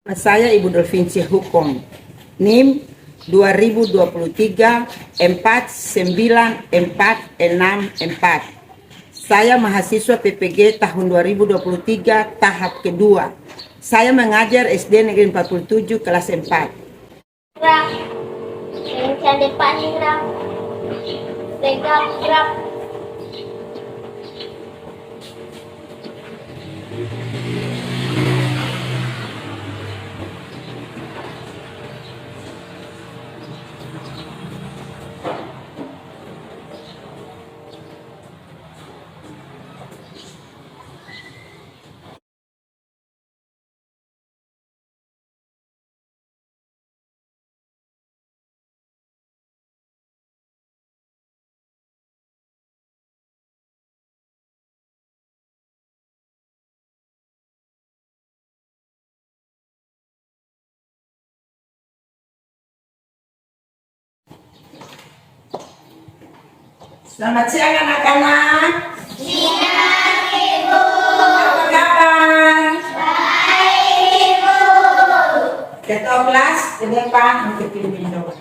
Saya Ibu Dolvinci Hukum, NIM 2023 49464. Saya mahasiswa PPG tahun 2023 tahap kedua. Saya mengajar SD Negeri 47 kelas 4. Yang depan gerak, pegang gerak. Selamat siang anak-anak. Siang Ibu. Apa kabar? Baik Ibu. Ketua kelas ke depan untuk pimpin doa.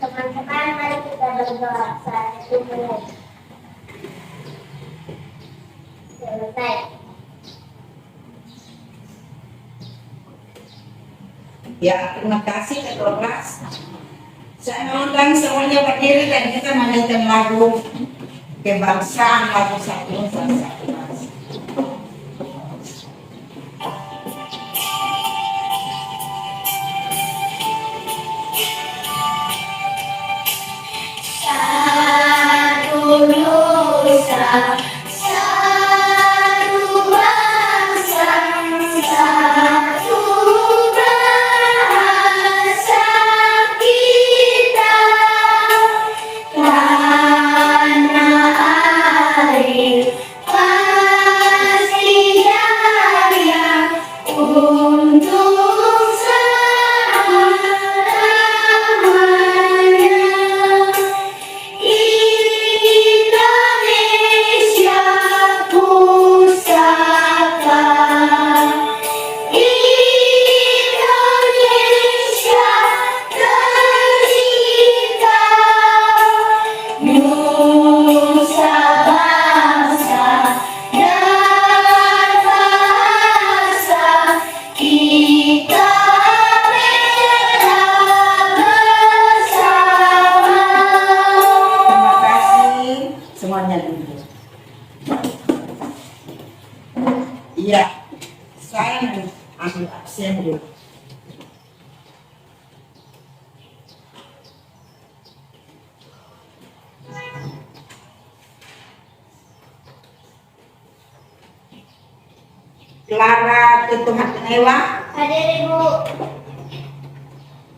Teman-teman, mari kita berdoa saat itu. Selesai. Ya, terima kasih ketua kelas. Saya mengundang semuanya berdiri dan kita menyanyikan lagu kebangsaan, lagu satu bangsa. Satu nusa, satu bangsa, satu bahasa kita. Tanah air pasti jaya untuk selamanya. Indonesia pusaka, Indonesia tercinta, nusa bangsa dan bahasa kita bela bersama. Terima kasih semuanya dulu. Iya, saya ambil absen dulu. Clara Ketuhan Tenewa, Hadir Ibu.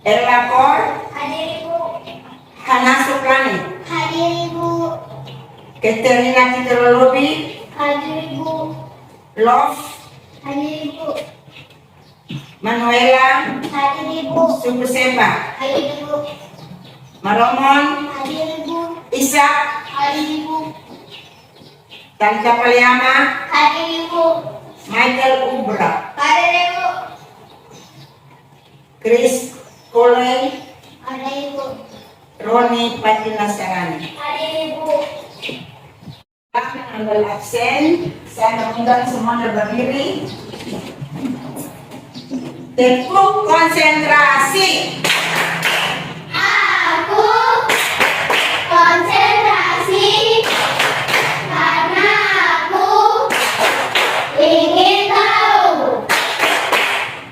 Ella Kor, Hadir Ibu. Hana Sukrani, Hadir Ibu. Katerina Citrolobi, Hadir Ibu. Love, Hadir Ibu. Manuela, Hadir Ibu. Sumbesemba, Hadir Ibu. Maromon, Hadir Ibu. Isak, Hadir Ibu. Tanta Paliama, Hadir Ibu. Michael Ubra, Hadir Ibu. Chris Kolei, Hadir Ibu. Roni Patinasarani. Hadir Ibu. Kami ambil absen, saya mengundang semuanya berdiri. Tepuk konsentrasi. Aku konsentrasi karena aku ingin tahu.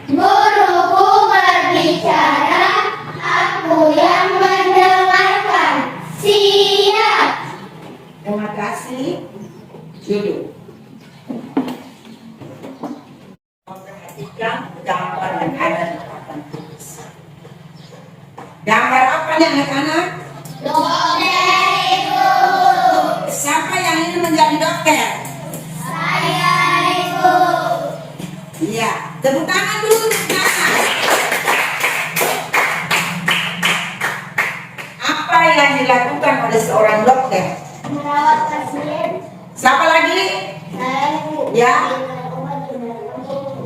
Guruku berbicara, aku yang mendengarkan. Siap. Terima kasih. Duduk. Perhatikan gambar yang ada di papan tulis. Gambar apa nih anak-anak? Dokter Ibu. Siapa yang ingin menjadi dokter? Saya Ibu. Iya, tepuk tangan dulu. Tepuk tangan. Apa yang dilakukan oleh seorang dokter? Merawat pasien. Siapa lagi? Saya Ya,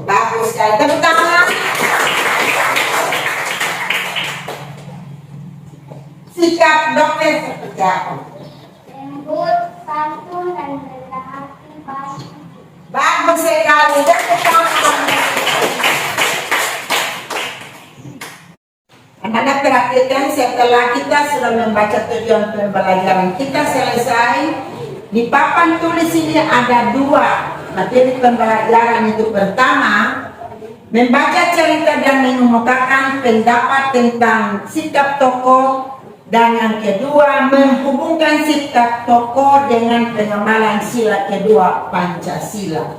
bagus sekali. Tepuk tangan. Sikap dokter seperti apa? Lembut, santun, dan rendah hati, baik. Bagus sekali. Tepuk tangan. Anak-anak perhatikan, setelah kita sudah membaca tujuan pembelajaran kita selesai, di papan tulis ini ada 2 materi pembelajaran. Itu pertama, membaca cerita dan mengemukakan pendapat tentang sikap tokoh, dan yang kedua, menghubungkan sikap tokoh dengan pengamalan sila kedua Pancasila.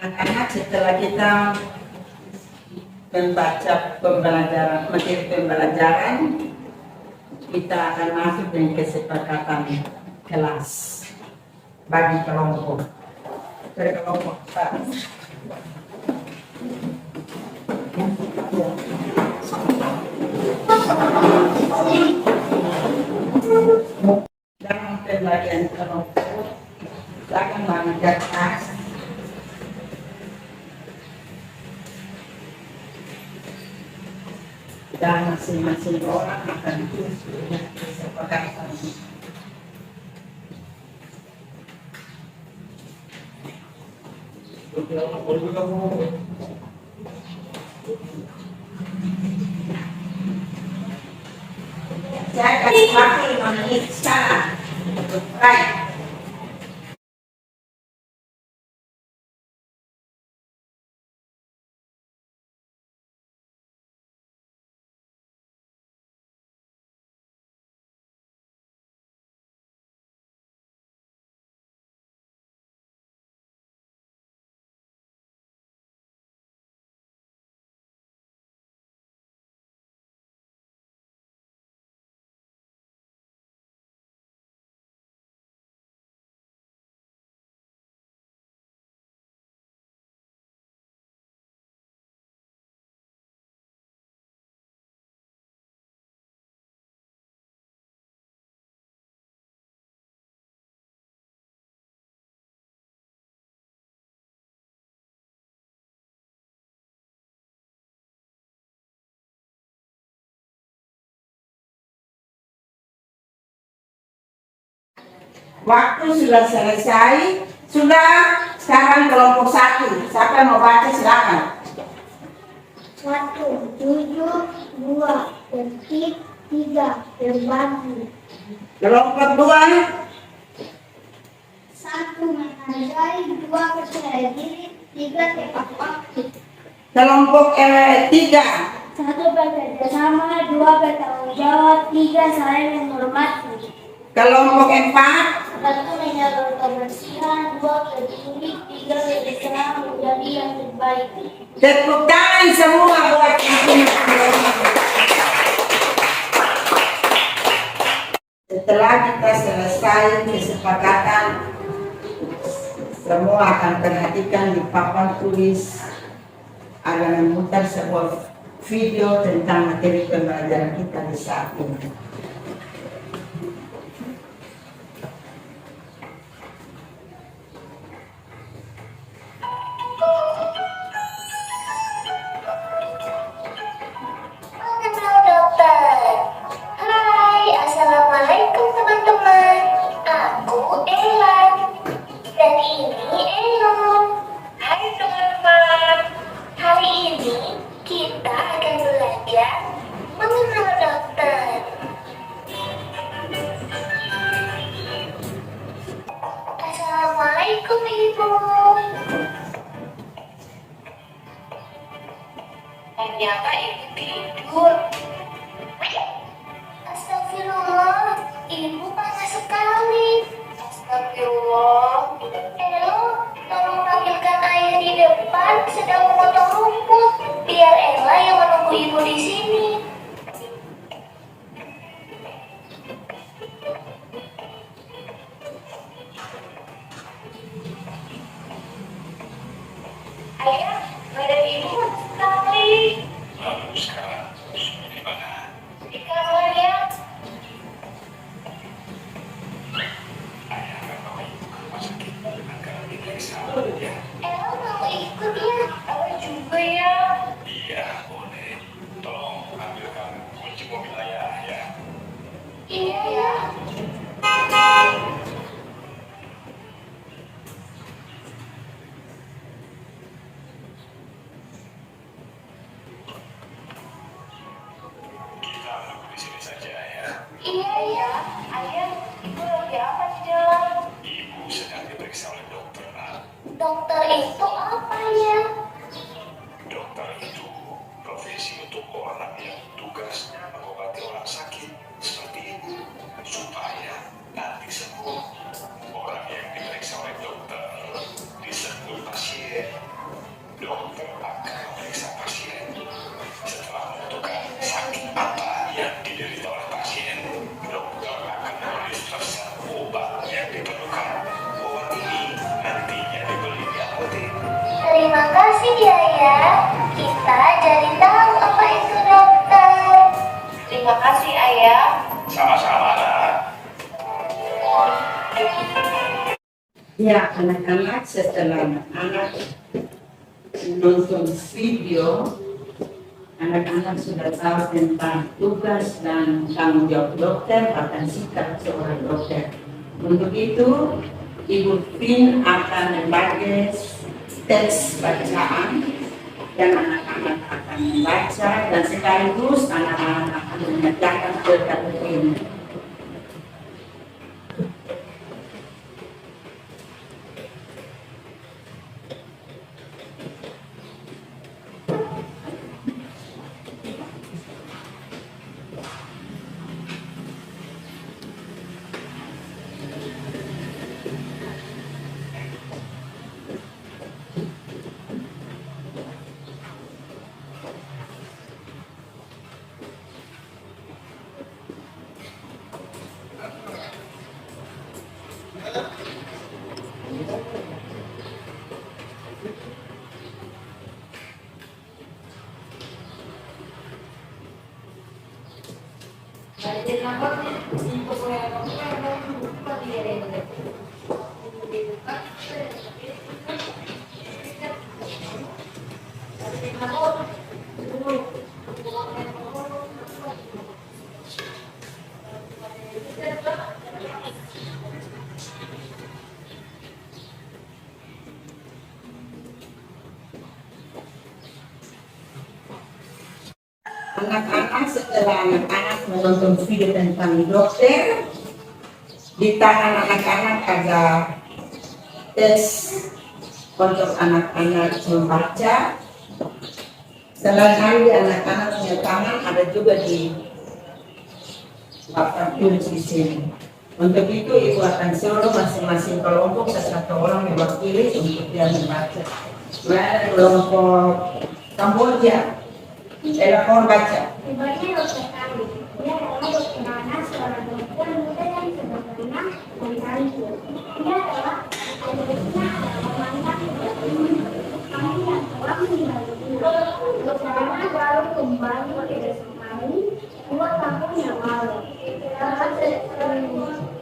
Anak-anak, setelah kita membaca pembelajaran, materi pembelajaran, kita akan masuk dengan kesepakatan kelas bagi kelompok. Berkelompok Pak. Dalam pembagian kelompok, kita akan mengangkat tas. Dan masing-masing orang akan ditulis dengan kesepakatan. Saya kasih waktu 5 menit sekarang untuk write. Waktu sudah selesai. Sudah, sekarang kelompok 1. Siapa yang mau baca silakan. 1, 7, 2, tertib, 3, berbagi. Kelompok 2. 1, menghargai, 2, percaya diri, 3, tepat waktu. Kelompok 3. 1, bekerja sama, 2, bertanggung jawab, 3, saling menghormati. Kelompok 4. 1, menjaga kebersihan, 2, peduli, 3, berusaha menjadi yang terbaik. Tepuk tangan semua buat setelah kita selesai kesepakatan, semua akan perhatikan di papan tulis ada memutar sebuah video tentang materi pembelajaran kita di saat ini. Assalamualaikum teman-teman, aku Ella dan ini Elon. Hai teman-teman, hari ini kita akan belajar mengenal dokter. Assalamualaikum Ibu. Ternyata Ibu tidur. Astagfirullah, Ibu panas sekali. Astagfirullah. Elo, tolong panggilkan ayah di depan sedang memotong rumput. Biar Ella yang menunggu Ibu di sini. Ayah, badan Ibu panas sekali. Di kamar ya. Iya ya. Kita menunggu di sini saja ya. Iya ya. Ayah, ibu lagi apa di dalam? Ibu sedang diperiksa oleh dokter. Nak. Dokter itu apa ya? Dokter itu profesi untuk orang yang tugasnya mengobati orang sakit seperti ibu supaya nanti sembuh. Orang yang diperiksa oleh dokter disebut pasien. Dokter akan memeriksa pasien. Setelah menentukan sakit apa yang diderita oleh pasien, dokter akan menulis resep obat yang diperlukan. Obat ini nantinya dibeli di apotek. Terima kasih ya ya. Kita jadi tahu apa itu dokter. Terima kasih ayah. Sama-sama, Nak. Ya, anak-anak, setelah anak-anak menonton video, anak-anak sudah tahu tentang tugas dan tanggung jawab dokter, bahkan sikap seorang dokter. Untuk itu, Ibu Fin akan membagi teks bacaan dan anak-anak akan membaca dan sekaligus anak-anak akan mengerjakan perkara ini. Anak-anak, setelah anak-anak menonton video tentang dokter, di tangan anak-anak ada tes untuk anak-anak membaca. Selain di anak-anak punya tangan, ada juga di papan tulis di sini. Untuk itu, Ibu akan suruh masing-masing kelompok satu orang mewakili untuk dia membaca. Mulai kelompok Kamboja. Elakon baca. Sebagai dokter kami, dia adalah dokter Nana, seorang dokter muda yang sederhana dan tangguh. Dia adalah ayahnya adalah mantan dokter kami yang telah meninggal dunia. Dokter Nana baru kembali ke desa kami 2 tahun yang lalu. Setelah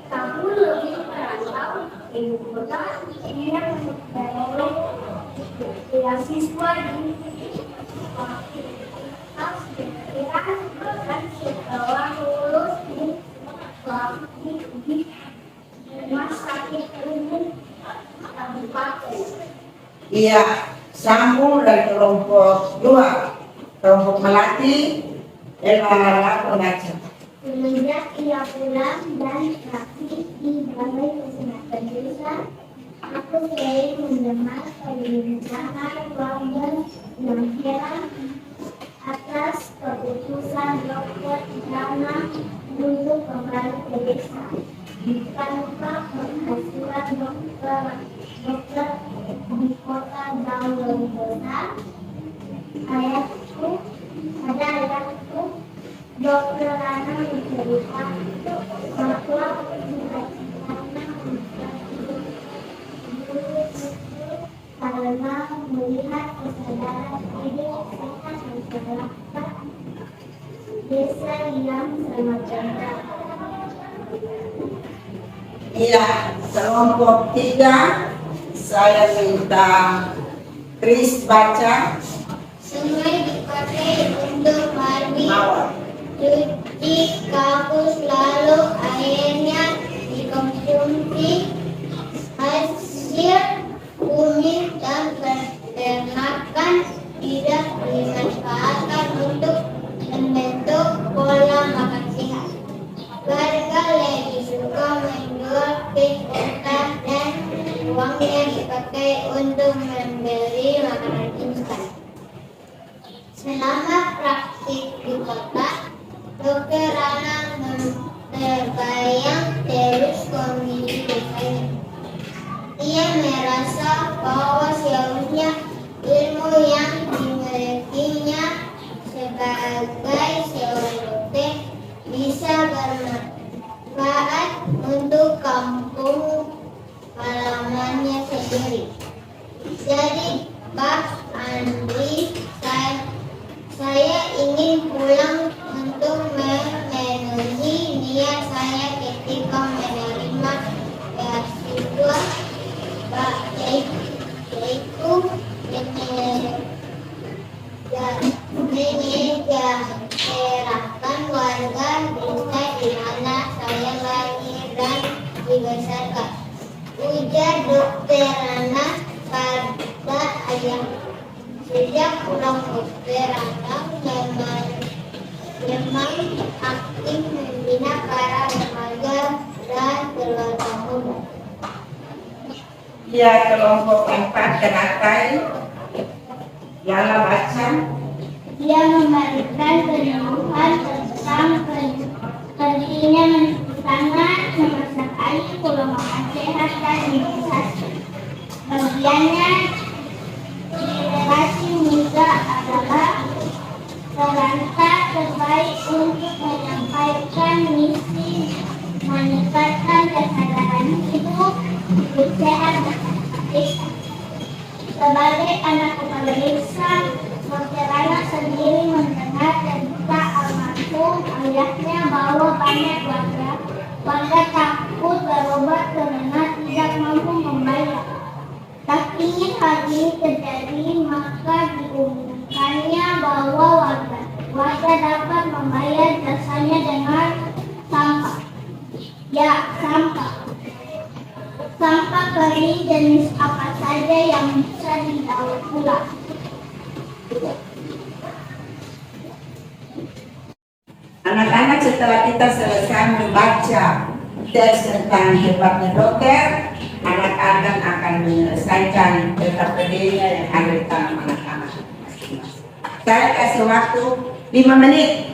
tahun lebih merantau ibu kota, dia memperoleh beasiswa di dan setelah lulus di rumah sakit umum kabupaten. Iya, sambung dari kelompok 2, kelompok Melati, Ella membaca. Semenjak ia pulang dan praktik di Balai Kesehatan Desa, aku sering mendengar perbincangan warga yang heran atas keputusan dokter Nana untuk kembali ke desa. Tanpa penghasilan dokter di kota jauh lebih besar, ayahku, dokter Nana menceritakan bahwa cita-citanya karena melihat kesadaran hidup sehat masyarakat desa yang sangat rendah. Iya, kelompok 3, saya minta Chris baca. Sungai dipakai untuk mandi, Mawar. cuci kakus, lalu mengajak pulang dokter Anang memang aktif membina para remaja dan keluarga muda. Ya, kelompok 4 teratai Lala baca. Dia memberikan penyuluhan tentang pentingnya mencuci tangan, memasak air, pola makan sehat, dan imunisasi. Bagiannya di generasi muda adalah kerangka terbaik untuk menyampaikan misi meningkatkan kesadaran hidup sehat dan aktif. Sebagai anak kepala desa, Dokter Rana sendiri mendengar cerita almarhum ayahnya bahwa banyak warga takut berobat karena tidak mampu membayar. Tak ingin hal ini terjadi, maka diumumkannya bahwa warga dapat membayar jasanya dengan sampah. Ya, sampah. Sampah kering jenis apa saja yang bisa didaur ulang. Anak-anak, setelah kita selesai membaca teks tentang hebatnya dokter, anak-anak akan menyelesaikan PKPD-nya yang ada di tangan anak-anak. Saya kasih waktu 5 menit.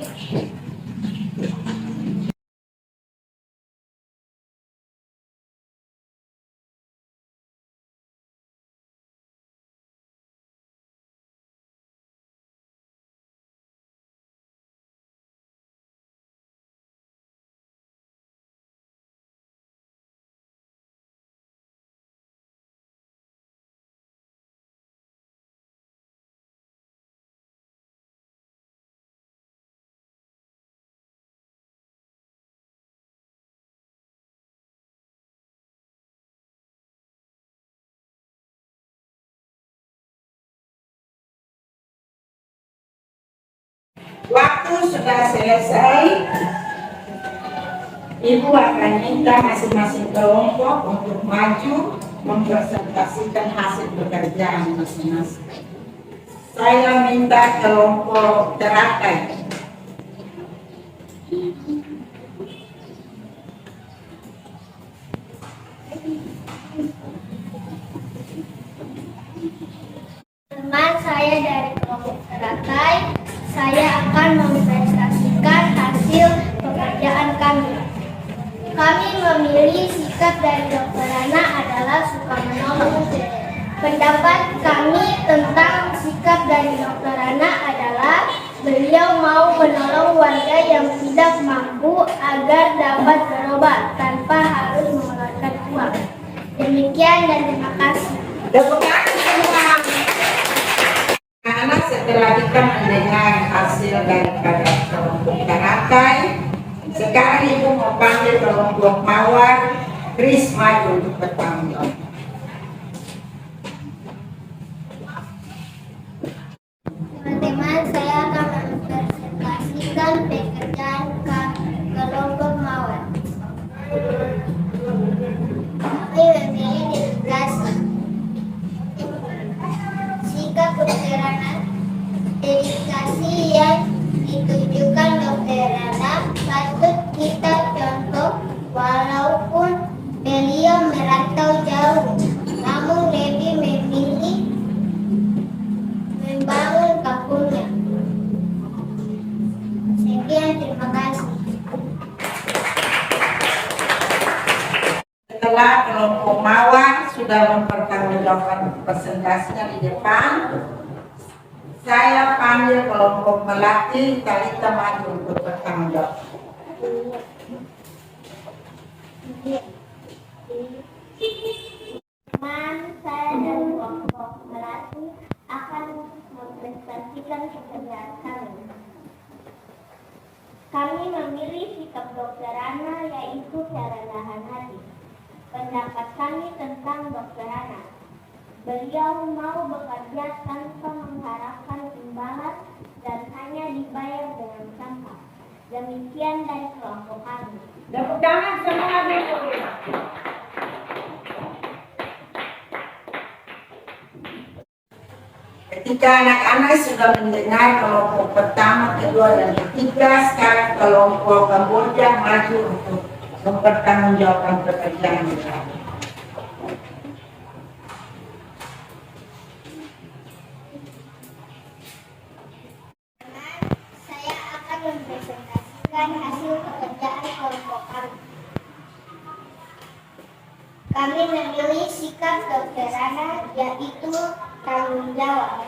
Waktu sudah selesai. Ibu akan minta masing-masing kelompok untuk maju mempresentasikan hasil pekerjaan masing-masing. Saya minta kelompok teratai. Teman saya dari kelompok teratai, saya akan mempresentasikan hasil pekerjaan kami. Kami memilih sikap dari Dokter Rana adalah suka menolong. Pendapat kami tentang sikap dari Dokter Rana adalah beliau mau menolong warga yang tidak mampu agar dapat berobat tanpa harus mengeluarkan uang. Demikian dan terima kasih. Tepuk tangan semua. Anak, setelah kita mendengar hasil daripada kelompok teratai, sekarang ibu mau panggil kelompok mawar. Chris maju untuk bertanggung jawab. Teman-teman, saya akan mempresentasikan pekerjaan kelompok mawar. Kami memilih dedikasi. Sikap Dokter Rana, dedikasi yang ditujukan Dokter Rana patut kita contoh walaupun beliau merantau jauh, namun lebih memilih membangun kampungnya. Sekian, terima kasih. Setelah kelompok mawar sudah mempertanggungjawabkan presentasinya di depan, saya panggil kelompok melati. Talita maju untuk bertanggung jawab. Teman saya dari kelompok melati akan mempresentasikan pekerjaan kami. Kami memilih sikap Dokter Rana, yaitu kerendahan hati. Pendapat kami tentang Dokter Rana, beliau mau bekerja tanpa mengharapkan imbalan dan hanya dibayar dengan sampah. Demikian dari kelompok kami. Tepuk tangan semua dulu. Ketika anak-anak sudah mendengar kelompok pertama, kedua, dan ketiga, sekarang kelompok Kamboja maju untuk mempertanggungjawabkan pekerjaan mereka. Saya akan mempresentasikan hasil pekerjaan kelompok kami. Kami memilih sikap Dr. Rana, yaitu tanggung jawab.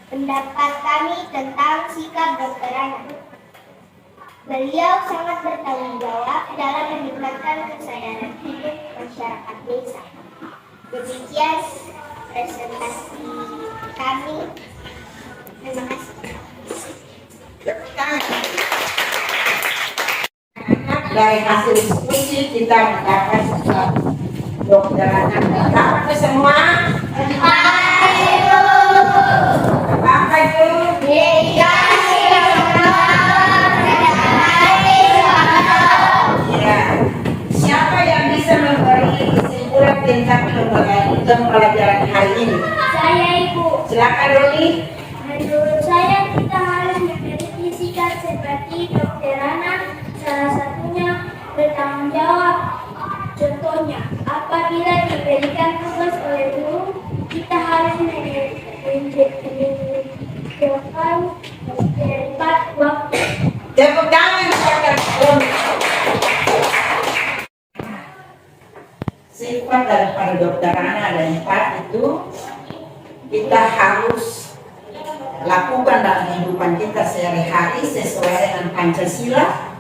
Pendapat kami tentang sikap Dr. Rana. Beliau sangat bertanggung jawab dalam meningkatkan kesadaran hidup masyarakat desa. Demikian presentasi kami. Terima kasih. Dari hasil diskusi kita mendapat sesuatu. Dokter anak apa itu semua? Apa itu? Ya. Siapa yang bisa memberi kesimpulan tentang pembelajaran hari ini? Saya, Ibu. Silakan Roni. Menurut saya kita harus memiliki sikap seperti Dr. Rana, salah satunya bertanggung jawab. Contohnya, apabila diberikan tugas oleh guru, kita harus mengerjakan tepat waktu. Tepuk tangan kepada Roni. Sifat daripada Dokter Rana ada 4 itu kita harus lakukan dalam kehidupan kita sehari-hari sesuai dengan Pancasila.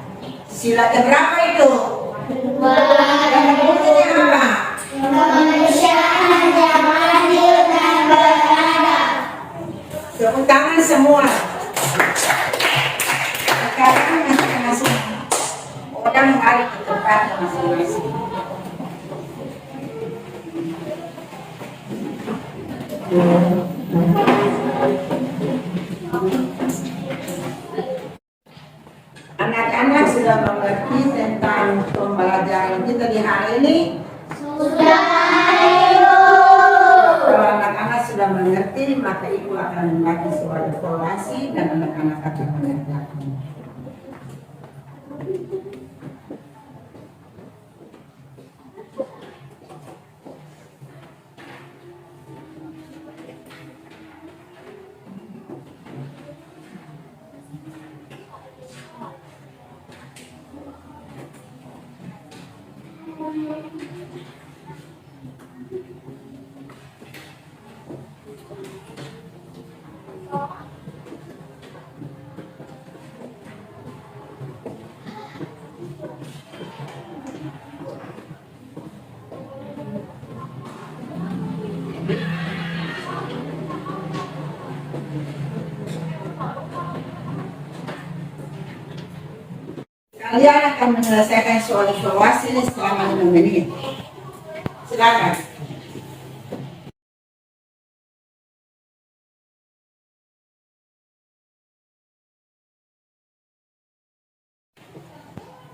Sila keberapa itu? Yang bunyinya apa? Kemanusiaan yang adil dan beradab. Tepuk tangan semua. Sekarang masing-masing orang balik ke tempatnya masing-masing. Anak-anak sudah mengerti tentang pembelajaran kita di hari ini? Sudah. Kalau anak-anak sudah mengerti, maka ibu akan membagi suara evaluasi dan anak-anak akan mengerjakan. Kalian akan menyelesaikan soal evaluasi ini selama 5 menit. Silakan.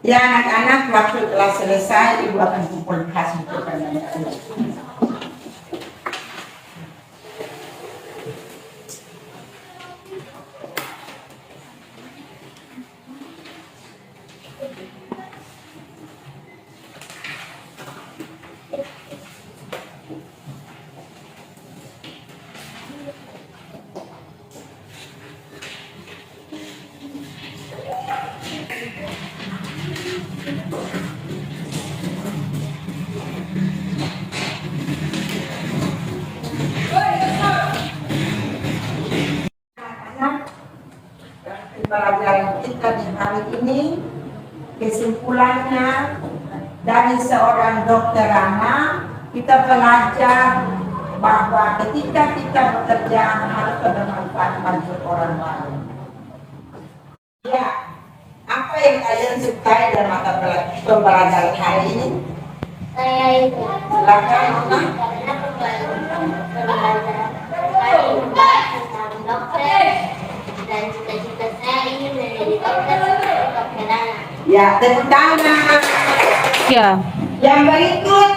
Ya anak-anak, waktu telah selesai, ibu akan kumpul hasil pertanyaan. Pelajaran kita di hari ini, kesimpulannya dari seorang Dokter Rana, kita belajar bahwa ketika kita bekerja harus bermanfaat bagi orang lain. Ya, apa yang kalian sukai dari mata pembelajaran hari ini? Saya itu. Silakan, Nona. Karena pembelajaran kali membahas tentang dokter dan cita-cita saya ingin menjadi dokter Rana. Ya, tepuk tangan. Ya, Yang berikut,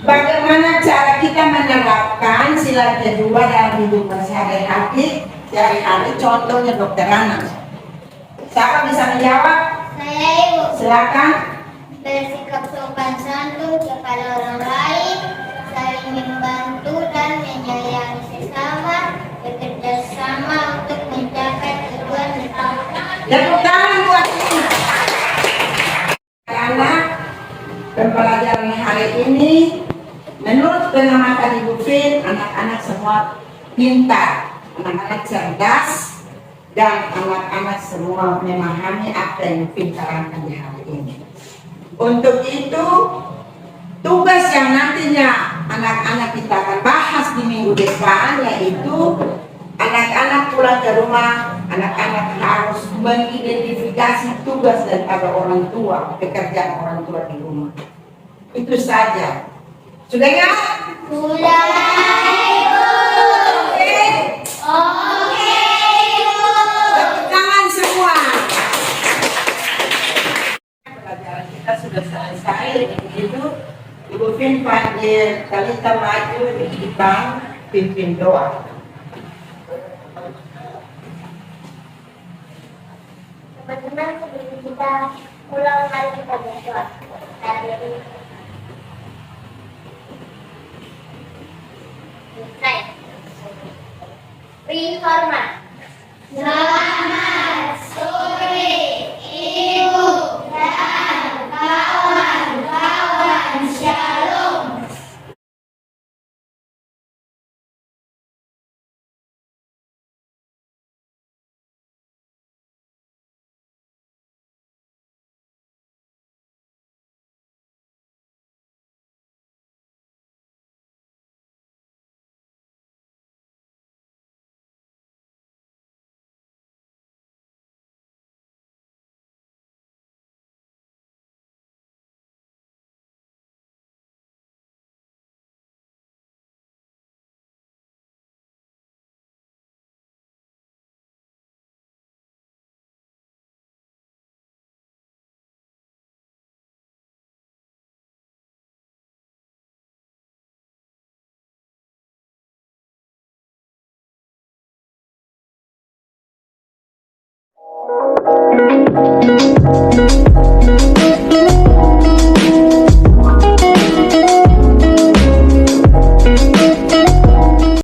Bagaimana cara kita menerapkan sila kedua dalam hidup sehari-hari? Contohnya Dokter Ana. Siapa bisa menjawab? Saya Ibu. Silakan. Bersikap sopan santun kepada orang lain, saling membantu dan menyayangi sesama, bekerja sama untuk mencapai tujuan bersama. Tepuk tangan buat ini. Anak pembelajaran hari ini, menurut pengamatan Ibu Fin, anak-anak semua pintar, anak-anak cerdas, dan anak-anak semua memahami apa yang Fin terangkan di hari ini. Untuk itu, tugas yang nantinya anak-anak kita akan bahas di minggu depan, yaitu anak-anak pulang ke rumah, anak-anak harus mengidentifikasi tugas daripada orang tua, pekerjaan orang tua di rumah. Itu saja. Sudah ya? Sudah, Ibu. Oke. Oke, Ibu. Tepuk tangan semua. Pelajaran kita sudah selesai. Itu Ibu Fin panggil Talita maju di depan, pimpin doa. Teman-teman, sebelum kita pulang, mari kita berdoa. Beri hormat. Selamat sore, Ibu dan kawan-kawan. Shalom.